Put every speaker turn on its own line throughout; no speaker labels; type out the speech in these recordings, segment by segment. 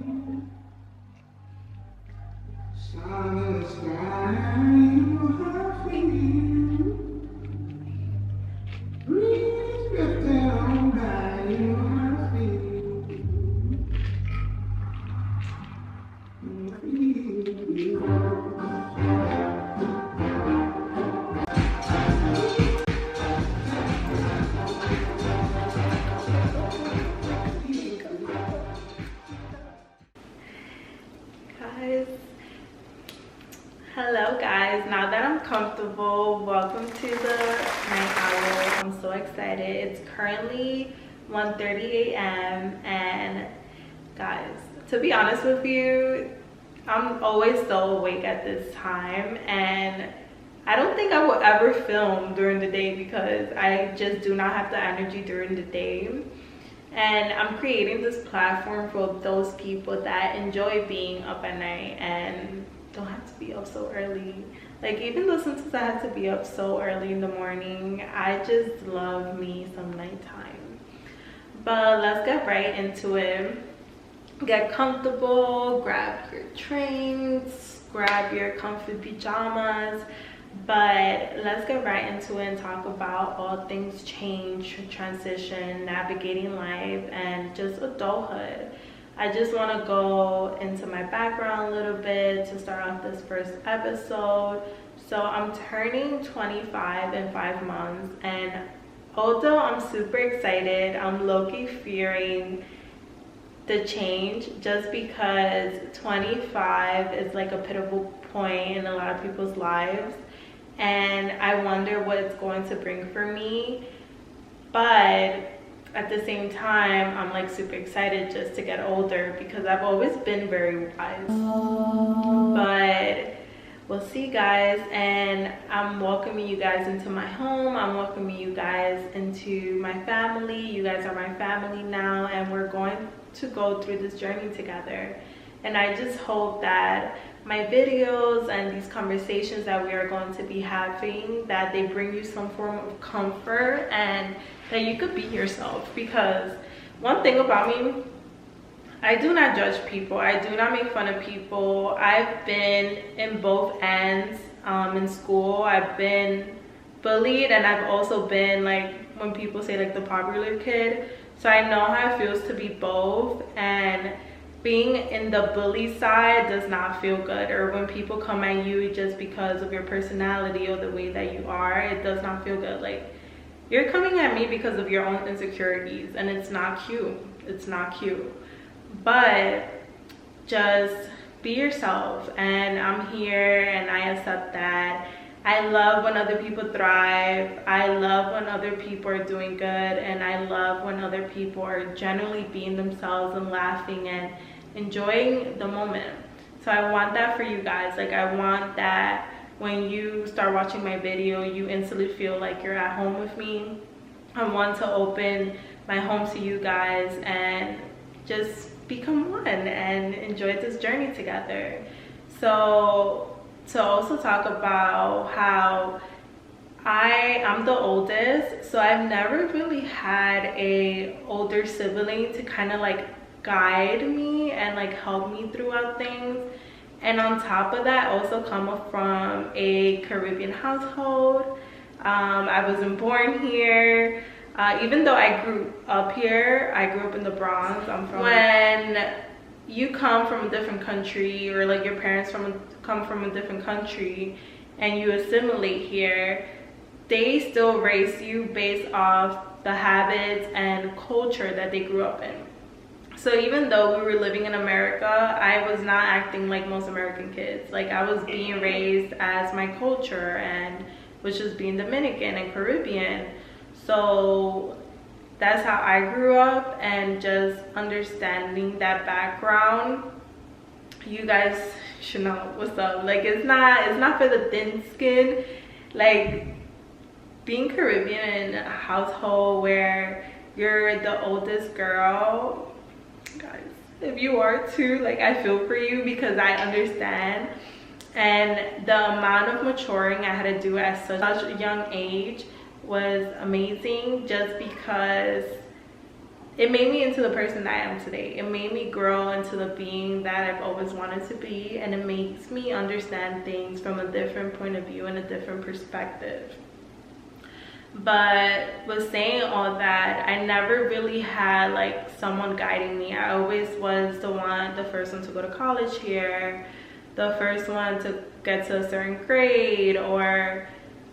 Sun in the sky, you have you. Breeze drifting on by, you have
Guys, hello guys. Now that I'm comfortable, welcome to the night owl. I'm so excited. It's currently 1:30 a.m. and guys, to be honest with you, I'm always so awake at this time, and I don't think I will ever film during the day because I just do not have the energy during the day. And I'm creating this platform for those people that enjoy being up at night and don't have to be up so early. Like, even though sometimes I have to be up so early in the morning, I just love me some nighttime. But let's get right into it. Get comfortable, grab your drinks, grab your comfy pajamas. But let's get right into it and talk about all things change, transition, navigating life, and just adulthood. I just want to go into my background a little bit to start off this first episode. So I'm turning 25 in 5 months, and although I'm super excited, I'm low-key fearing the change just because 25 is like a pivotal point in a lot of people's lives. And I wonder what it's going to bring for me, but at the same time I'm like super excited just to get older because I've always been very wise. But we'll see, guys. And I'm welcoming you guys into my home. I'm welcoming you guys into my family. You guys are my family now, and we're going to go through this journey together. And I just hope that my videos and these conversations that we are going to be having, that they bring you some form of comfort and that you could be yourself. Because one thing about me, I do not judge people. I do not make fun of people. I've been in both ends in school. I've been bullied, and I've also been, like, when people say like the popular kid. So I know how it feels to be both, and being in the bully side does not feel good, or when people come at you just because of your personality or the way that you are, it does not feel good. Like, you're coming at me because of your own insecurities, and it's not cute. It's not cute. But just be yourself, and I'm here and I accept that. I love when other people thrive. I love when other people are doing good, and I love when other people are generally being themselves and laughing and enjoying the moment. So I want that for you guys. Like, I want that when you start watching my video, you instantly feel like you're at home with me. I want to open my home to you guys and just become one and enjoy this journey together. So to also talk about how I'm the oldest, so I've never really had a older sibling to kind of like guide me and like help me throughout things. And on top of that, I also come from a Caribbean household. I wasn't born here. Even though I grew up here, I grew up in the Bronx. When you come from a different country, or like your parents come from a different country, and you assimilate here, they still raise you based off the habits and culture that they grew up in. So even though we were living in America, I was not acting like most American kids. Like, I was being raised as my culture, and which is being Dominican and Caribbean. So that's how I grew up, and just understanding that background, you guys should know what's up. Like, it's not for the thin skin. Like, being Caribbean in a household where you're the oldest girl, guys, if you are too, like, I feel for you because I understand. And the amount of maturing I had to do at such a young age was amazing, just because it made me into the person that I am today. It made me grow into the being that I've always wanted to be, and it makes me understand things from a different point of view and a different perspective. But with saying all that, I never really had like someone guiding me. I always was the first one to go to college here, the first one to get to a certain grade, or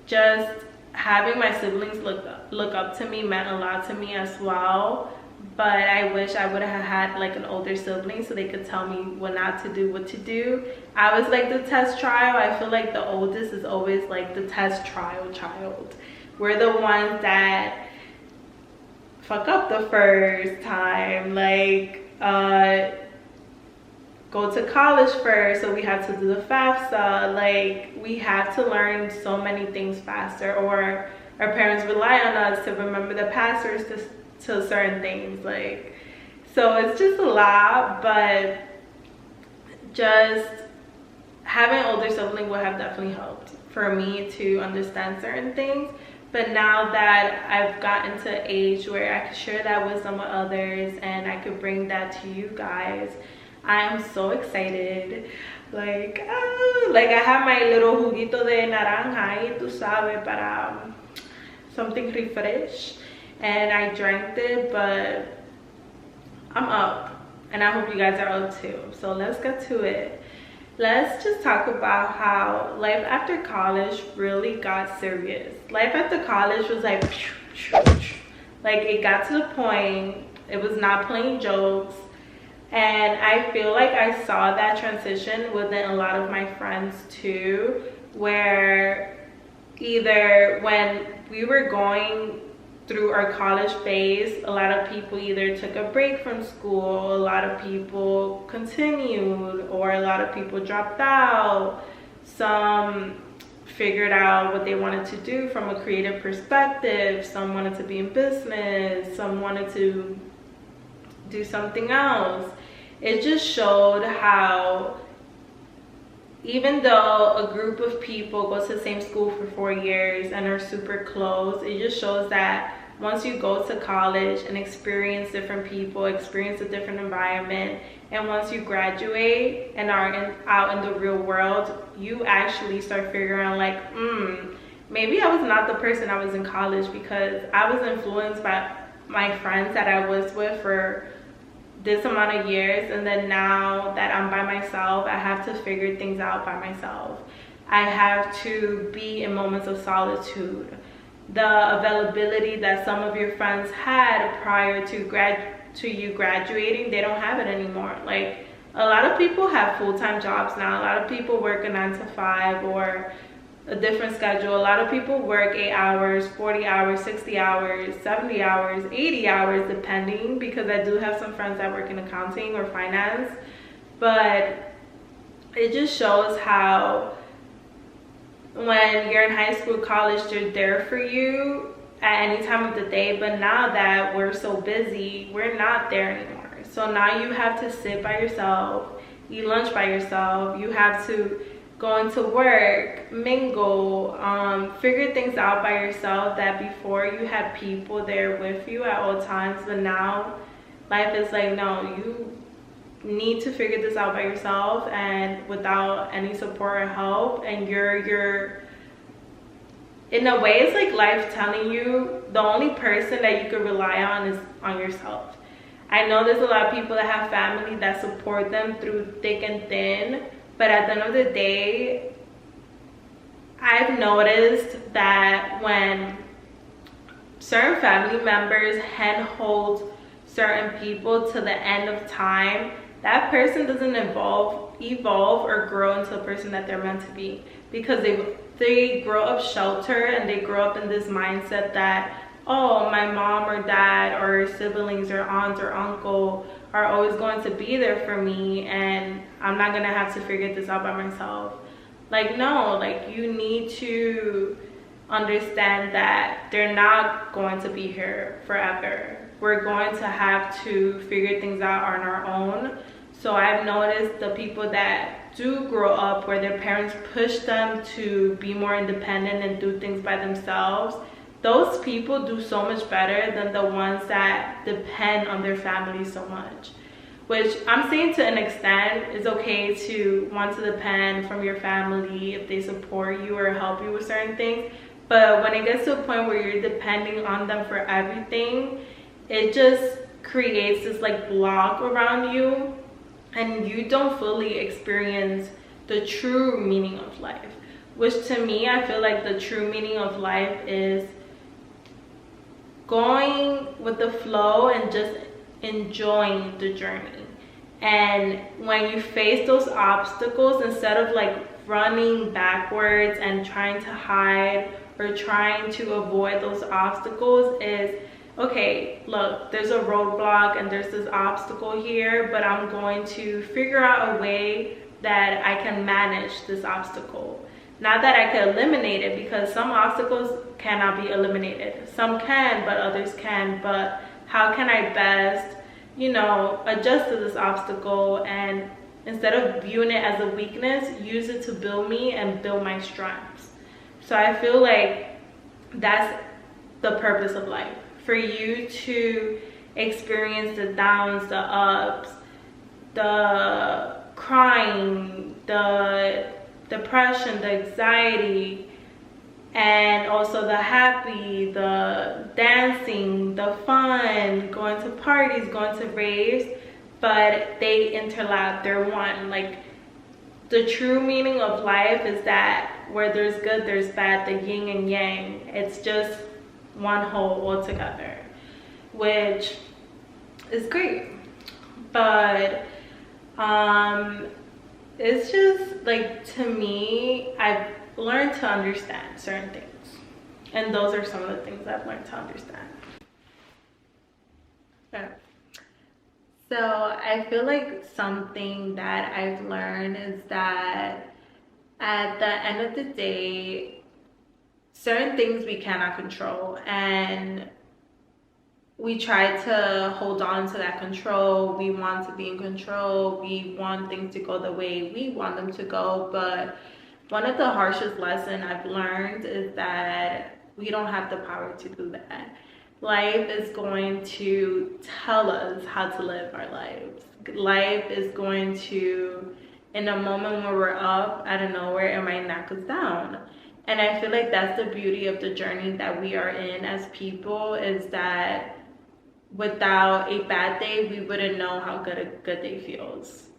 just having my siblings look up to me meant a lot to me as well. But I wish I would have had like an older sibling so they could tell me what not to do, what to do. I was like the test trial. I feel like the oldest is always like the test trial child. We're the ones that fuck up the first time, like go to college first, so we have to do the FAFSA. Like, we have to learn so many things faster, or our parents rely on us to remember the passwords to certain things. Like, so it's just a lot. But just having an older sibling would have definitely helped for me to understand certain things. But now that I've gotten to an age where I could share that wisdom with others and I could bring that to you guys, I am so excited. Like I have my little juguito de naranja, y tú sabes, para something refresh, and I drank it. But I'm up, and I hope you guys are up too. So let's get to it. Let's just talk about how life after college really got serious. Life after college was like it got to the point, it was not playing jokes. And I feel like I saw that transition within a lot of my friends too, where either when we were going through our college phase, a lot of people either took a break from school, a lot of people continued, or a lot of people dropped out. Some figured out what they wanted to do from a creative perspective. Some wanted to be in business, some wanted to do something else. It just showed how even though a group of people go to the same school for 4 years and are super close, it just shows that once you go to college and experience different people, experience a different environment, and once you graduate and are out in the real world, you actually start figuring out like, maybe I was not the person I was in college, because I was influenced by my friends that I was with for this amount of years, and then now that I'm by myself, I have to figure things out by myself. I have to be in moments of solitude. The availability that some of your friends had prior to you graduating, they don't have it anymore. Like, a lot of people have full-time jobs now. A lot of people work a 9 to 5 or a different schedule. A lot of people work 8 hours, 40 hours, 60 hours, 70 hours, 80 hours, depending, because I do have some friends that work in accounting or finance. But it just shows how when you're in high school, college, they're there for you at any time of the day. But now that we're so busy, we're not there anymore. So now you have to sit by yourself, eat lunch by yourself. You have to go into work, mingle, figure things out by yourself, that before you had people there with you at all times. But now life is like, no, you need to figure this out by yourself and without any support or help. And you're in a way, it's like life telling you the only person that you can rely on is on yourself. I know there's a lot of people that have family that support them through thick and thin, but at the end of the day, I've noticed that when certain family members handhold certain people to the end of time, that person doesn't evolve or grow into the person that they're meant to be, because they grow up sheltered, and they grow up in this mindset that, oh, my mom or dad or siblings or aunt or uncle are always going to be there for me, and I'm not gonna have to figure this out by myself. Like, no, like, you need to understand that they're not going to be here forever. We're going to have to figure things out on our own. So I've noticed the people that do grow up where their parents push them to be more independent and do things by themselves, those people do so much better than the ones that depend on their family so much. Which I'm saying to an extent, it's okay to want to depend from your family if they support you or help you with certain things. But when it gets to a point where you're depending on them for everything, it just creates this like block around you, and you don't fully experience the true meaning of life. Which to me, I feel like the true meaning of life is going with the flow and just enjoying the journey. And when you face those obstacles, instead of like running backwards and trying to hide or trying to avoid those obstacles, is okay, look, there's a roadblock and there's this obstacle here, but I'm going to figure out a way that I can manage this obstacle. Not that I can eliminate it, because some obstacles cannot be eliminated. Some can, but others can. But how can I best, you know, adjust to this obstacle, and instead of viewing it as a weakness, use it to build me and build my strengths. So I feel like that's the purpose of life. For you to experience the downs, the ups, the crying, the depression, the anxiety, and also the happy, the dancing, the fun, going to parties, going to raves, but they interlap, they're one. Like, the true meaning of life is that where there's good, there's bad, the yin and yang. It's just one whole altogether, which is great. But it's just like, to me, I've learned to understand certain things, and those are some of the things I've learned to understand. Yeah. So I feel like something that I've learned is that at the end of the day, certain things we cannot control, and we try to hold on to that control. We want to be in control. We want things to go the way we want them to go. But one of the harshest lessons I've learned is that we don't have the power to do that. Life is going to tell us how to live our lives. Life is going to, in a moment where we're up, out of nowhere, it might knock us down. And I feel like that's the beauty of the journey that we are in as people, is that without a bad day, we wouldn't know how good a good day feels.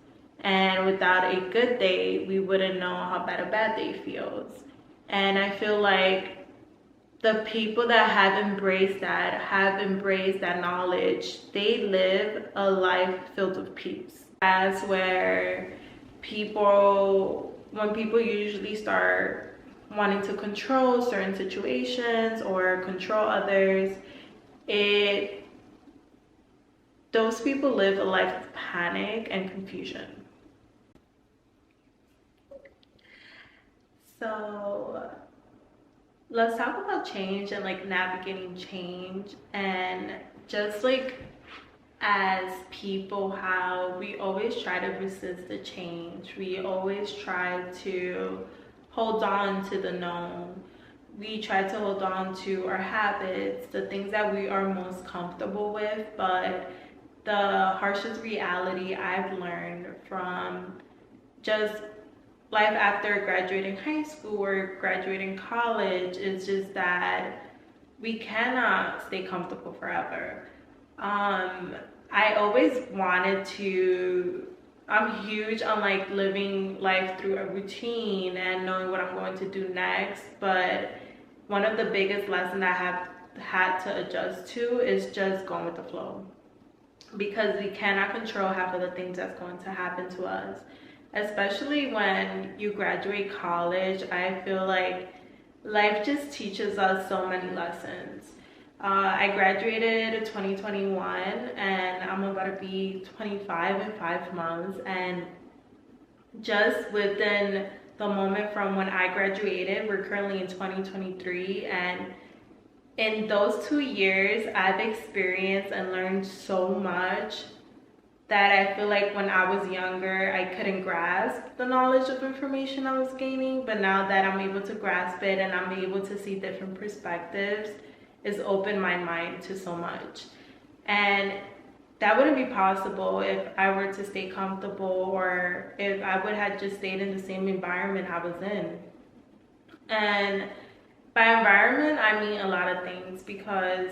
And without a good day, we wouldn't know how bad a bad day feels. And I feel like the people that have embraced that knowledge, they live a life filled with peace. That's where when people usually start wanting to control certain situations or control others, those people live a life of panic and confusion. So let's talk about change and like navigating change, and just like as people, how we always try to resist the change. We always try to hold on to the known. We try to hold on to our habits, the things that we are most comfortable with. But the harshest reality I've learned from just life after graduating high school or graduating college is just that we cannot stay comfortable forever. I always wanted to, I'm huge on like living life through a routine and knowing what I'm going to do next, but one of the biggest lessons I have had to adjust to is just going with the flow, because we cannot control half of the things that's going to happen to us. Especially when you graduate college, I feel like life just teaches us so many lessons. I graduated in 2021 and I'm about to be 25 in 5 months, and just within the moment from when I graduated, we're currently in 2023, and in those 2 years I've experienced and learned so much that I feel like when I was younger, I couldn't grasp the knowledge of information I was gaining. But now that I'm able to grasp it and I'm able to see different perspectives, is open my mind to so much. And that wouldn't be possible if I were to stay comfortable, or if I would have just stayed in the same environment I was in. And by environment, I mean a lot of things, because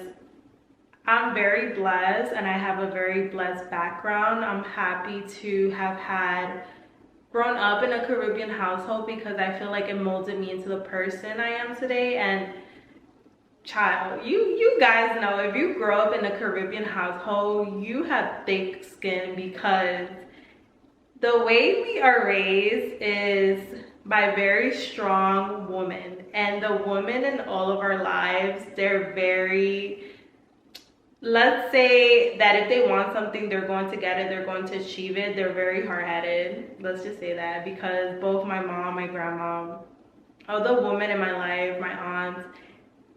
I'm very blessed and I have a very blessed background. I'm happy to have grown up in a Caribbean household, because I feel like it molded me into the person I am today. And child, you guys know, if you grow up in a Caribbean household, you have thick skin, because the way we are raised is by very strong women, and the women in all of our lives, they're very, let's say that if they want something, they're going to get it, they're going to achieve it. They're very hard-headed, let's just say that, because both my mom, my grandma, all the women in my life, my aunts,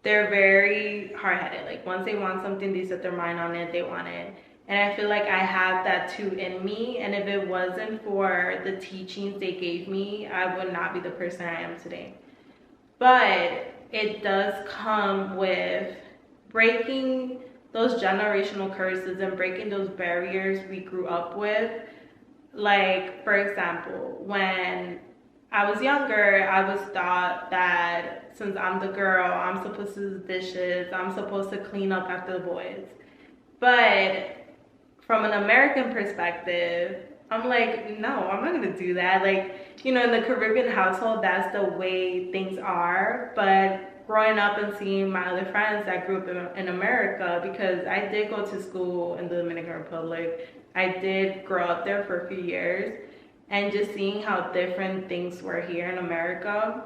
they're very hard-headed. Like, once they want something, they set their mind on it, they want it. And I feel like I have that too in me. And if it wasn't for the teachings they gave me, I would not be the person I am today. But it does come with breaking those generational curses and breaking those barriers we grew up with. Like, for example, when I was younger, I was taught that since I'm the girl, I'm supposed to do the dishes, I'm supposed to clean up after the boys. But from an American perspective, I'm like, no, I'm not gonna do that. Like, you know, in the Caribbean household, that's the way things are. But growing up and seeing my other friends that grew up in America, because I did go to school in the Dominican Republic, I did grow up there for a few years, and just seeing how different things were here in America,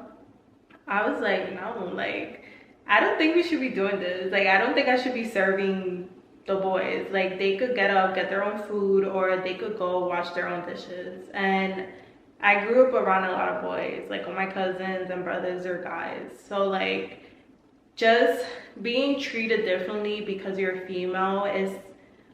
I was like, no, like, I don't think we should be doing this. Like, I don't think I should be serving the boys. Like, they could get up, get their own food, or they could go wash their own dishes. And I grew up around a lot of boys, like all my cousins and brothers are guys. So like, just being treated differently because you're female is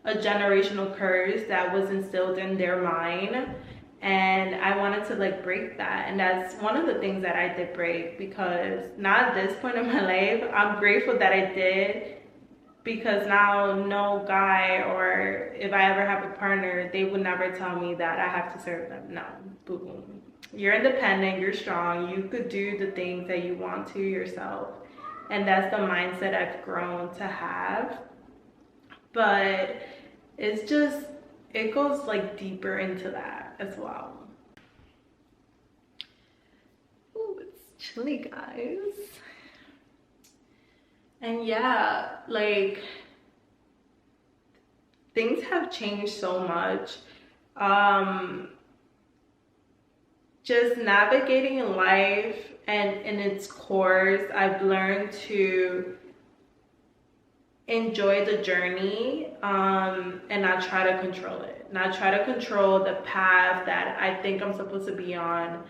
a generational curse that was instilled in their mind. And I wanted to like break that. And that's one of the things that I did break, because now at this point in my life, I'm grateful that I did, because now no guy, or if I ever have a partner, they would never tell me that I have to serve them. No, boo-boo. You're independent, you're strong, you could do the things that you want to yourself. And that's the mindset I've grown to have. But it's just, it goes like deeper into that as well. Ooh, it's chilly, guys. And yeah, like, things have changed so much. Just navigating in life and in its course, I've learned to enjoy the journey, and not try to control it. Not try to control the path that I think I'm supposed to be on.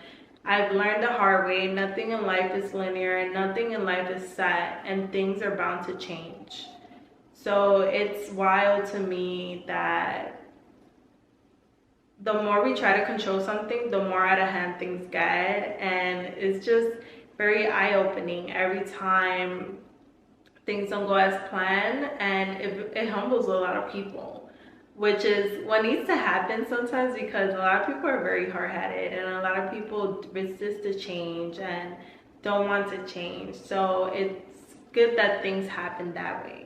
I've learned the hard way, nothing in life is linear and nothing in life is set, and things are bound to change. So it's wild to me that the more we try to control something, the more out of hand things get. And it's just very eye-opening every time things don't go as planned, and it humbles a lot of people, which is what needs to happen sometimes, because a lot of people are very hard-headed and a lot of people resist to change and don't want to change. So it's good that things happen that way.